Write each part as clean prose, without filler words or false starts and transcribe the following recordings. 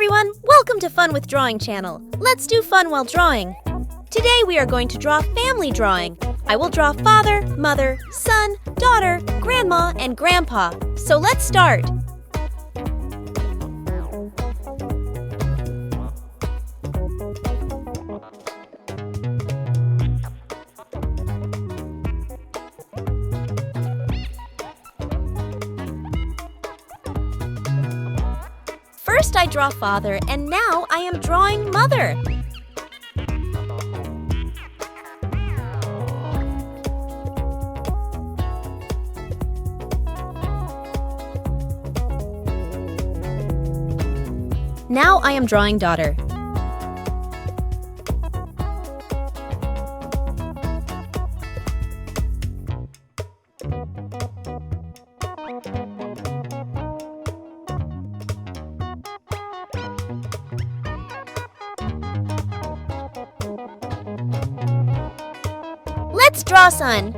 everyone! Welcome to Fun with Drawing channel. Let's do fun while drawing. Today we are going to draw family drawing. I will draw father, mother, son, daughter, grandma, and grandpa. So let's start. First I draw father, and now I am drawing mother. Now I am drawing daughter. Let's draw son.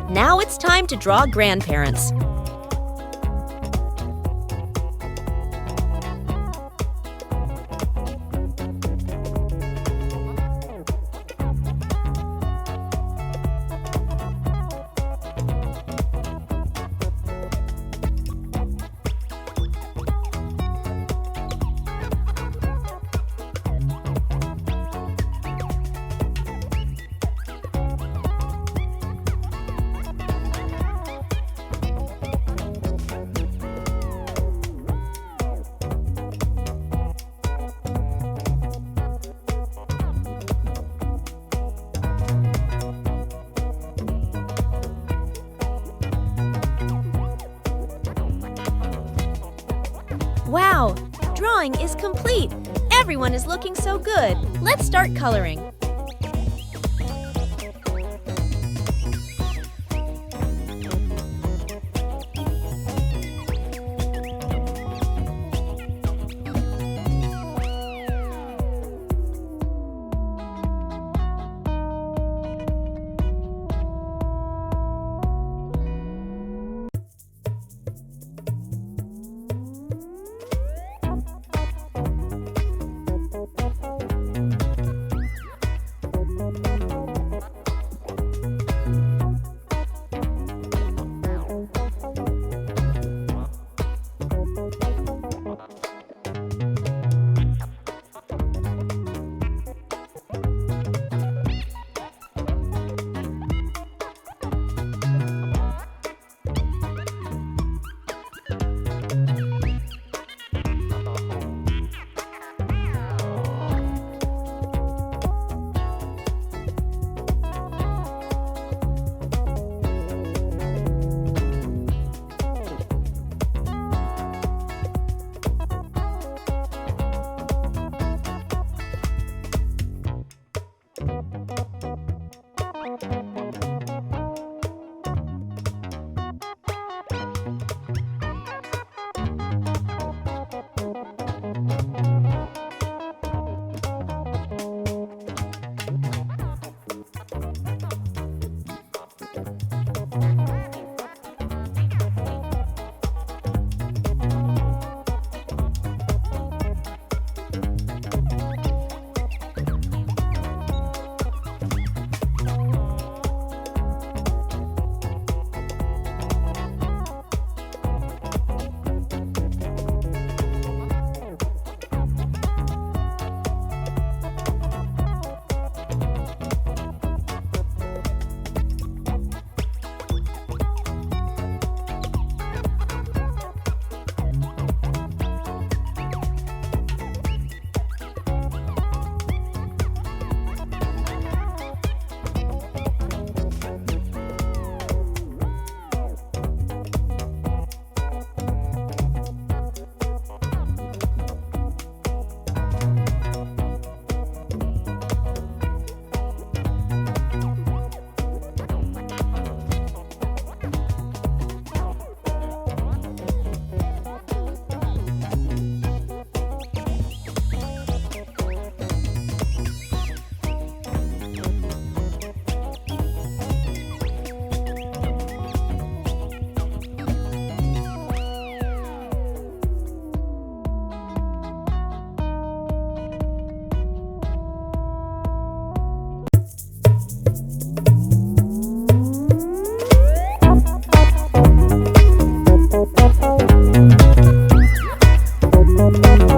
Now it's time to draw grandparents. Wow! Drawing is complete! Everyone is looking so good! Let's start coloring. Bye.